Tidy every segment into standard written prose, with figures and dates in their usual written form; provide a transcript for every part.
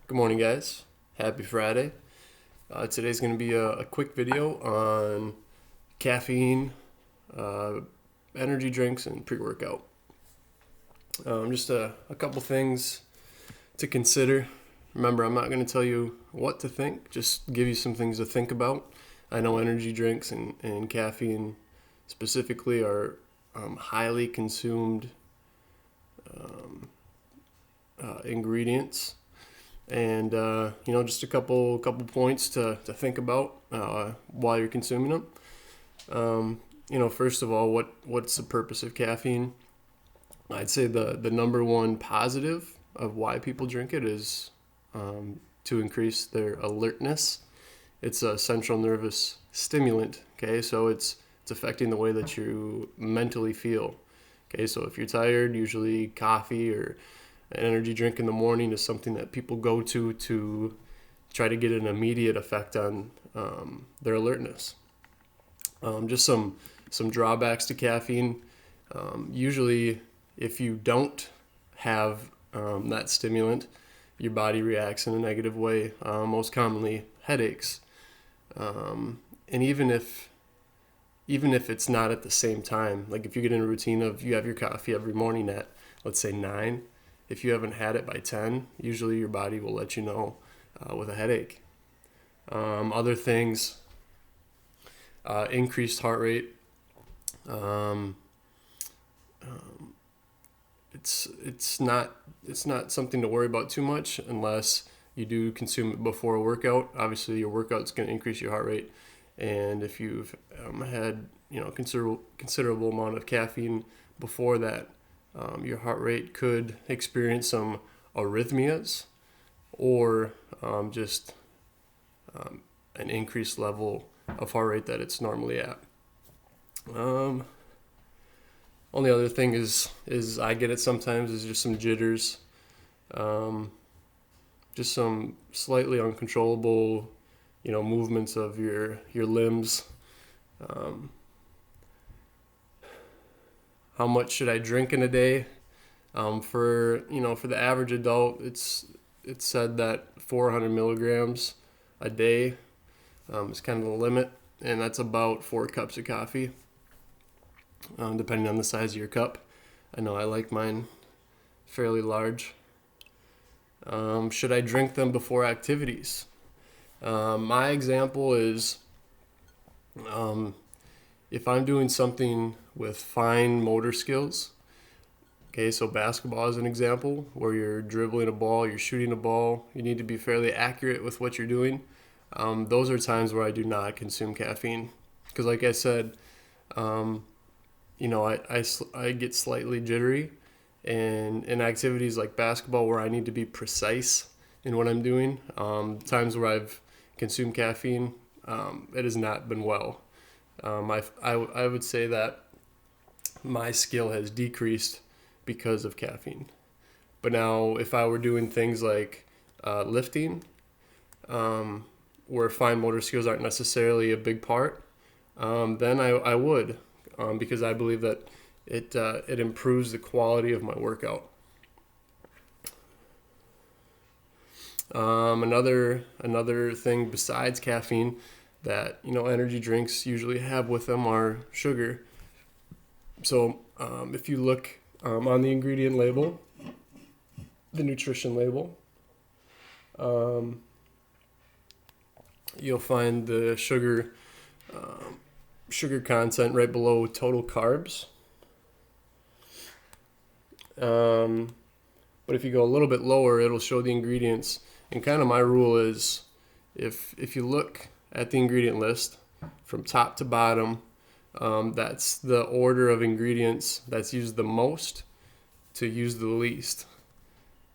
Good morning, guys. Happy Friday. Today's going to be a quick video on caffeine, uh, energy drinks, and pre-workout. Just a couple things to consider. Remember, I'm not going to tell you what to think, just give you some things to think about. I know energy drinks and caffeine specifically are highly consumed ingredients. And just a couple points to think about while you're consuming them. First of all, what's the purpose of caffeine? I'd say the number one positive of why people drink it is to increase their alertness. It's a central nervous stimulant. Okay, so it's affecting the way that you mentally feel. Okay, so if you're tired, usually coffee or an energy drink in the morning is something that people go to try to get an immediate effect on their alertness. Just some drawbacks to caffeine. Usually, if you don't have that stimulant, your body reacts in a negative way. Most commonly, headaches. And even if it's not at the same time, like if you get in a routine of you have your coffee every morning at, let's say, 9, if you haven't had it by 10, usually your body will let you know with a headache. Other things, increased heart rate. It's not something to worry about too much unless you do consume it before a workout. Obviously, your workout's going to increase your heart rate, and if you've had considerable amount of caffeine before that, your heart rate could experience some arrhythmias or just an increased level of heart rate that it's normally at. Only other thing is I get it sometimes is just some jitters, just some slightly uncontrollable, movements of your limbs. How much should I drink in a day? For the average adult, it's said that 400 milligrams a day is kind of the limit, and that's about 4 cups of coffee, depending on the size of your cup. I know I like mine fairly large. Should I drink them before activities? My example is if I'm doing something with fine motor skills. Okay, so basketball is an example where you're dribbling a ball, you're shooting a ball, you need to be fairly accurate with what you're doing. Those are times where I do not consume caffeine because, like I said, I get slightly jittery, and in activities like basketball where I need to be precise in what I'm doing, times where I've consumed caffeine, it has not been well. I would say that my skill has decreased because of caffeine. But now, if I were doing things like lifting, where fine motor skills aren't necessarily a big part, then I would, because I believe that it improves the quality of my workout. Another thing besides caffeine that energy drinks usually have with them are sugar. So if you look on the ingredient label, the nutrition label, you'll find the sugar content right below total carbs. But if you go a little bit lower, it'll show the ingredients. And kind of my rule is, if you look at the ingredient list from top to bottom, that's the order of ingredients that's used the most to use the least.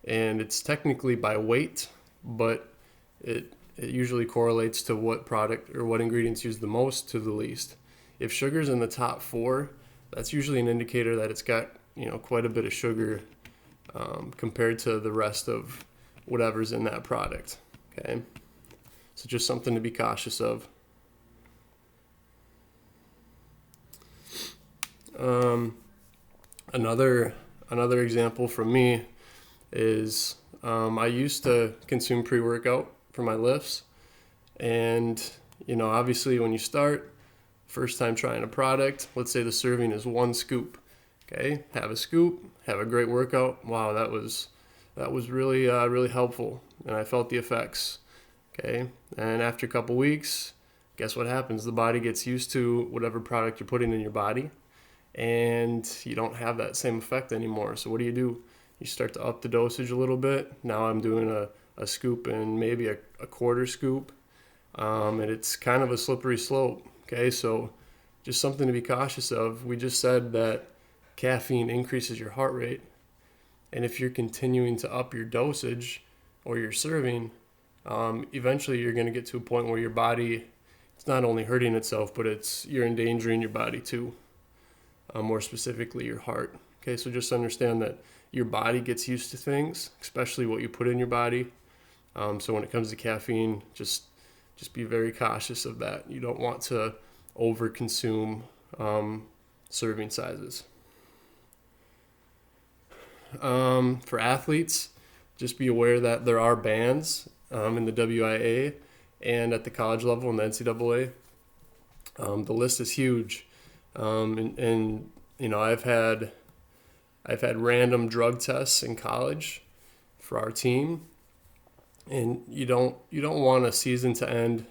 And it's technically by weight, but it usually correlates to what product or what ingredients used the most to the least. If sugar's in the top 4, that's usually an indicator that it's got quite a bit of sugar compared to the rest of whatever's in that product. Okay, so just something to be cautious of. Another example from me is I used to consume pre-workout for my lifts, and obviously when you start, first time trying a product, let's say the serving is 1 scoop. Okay, have a scoop, have a great workout. Wow, that was really really helpful, and I felt the effects. Okay, and after a couple weeks, guess what happens? The body gets used to whatever product you're putting in your body, and you don't have that same effect anymore. So what do? You start to up the dosage a little bit. Now I'm doing a scoop and maybe a quarter scoop, and it's kind of a slippery slope. Okay, so just something to be cautious of. We just said that caffeine increases your heart rate, and if you're continuing to up your dosage or your serving, eventually you're going to get to a point where your body, it's not only hurting itself, but you're endangering your body too, more specifically your heart. Okay, so just understand that your body gets used to things, especially what you put in your body. So when it comes to caffeine, just be very cautious of that. You don't want to overconsume serving sizes. For athletes, just be aware that there are bans in the WIA and at the college level in the NCAA. The list is huge, and I've had random drug tests in college for our team, and you don't want a season to end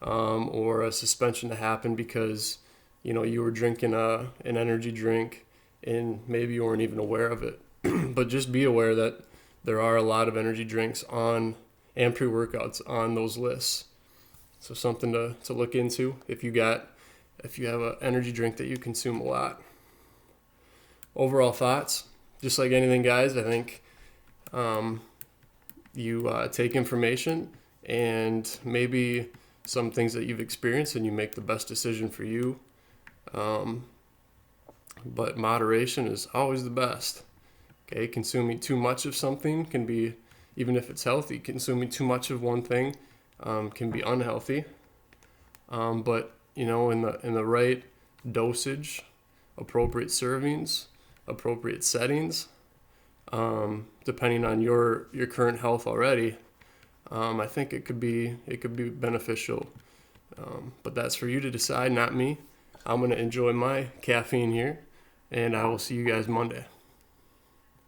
or a suspension to happen because you were drinking an energy drink and maybe you weren't even aware of it. But just be aware that there are a lot of energy drinks on and pre-workouts on those lists. So something to look into if you have an energy drink that you consume a lot. Overall thoughts, just like anything, guys, I think you take information and maybe some things that you've experienced and you make the best decision for you. But moderation is always the best. Okay, consuming too much of something can be, even if it's healthy, consuming too much of one thing can be unhealthy. But in the right dosage, appropriate servings, appropriate settings, depending on your current health already, I think it could be beneficial. But that's for you to decide, not me. I'm going to enjoy my caffeine here, and I will see you guys Monday.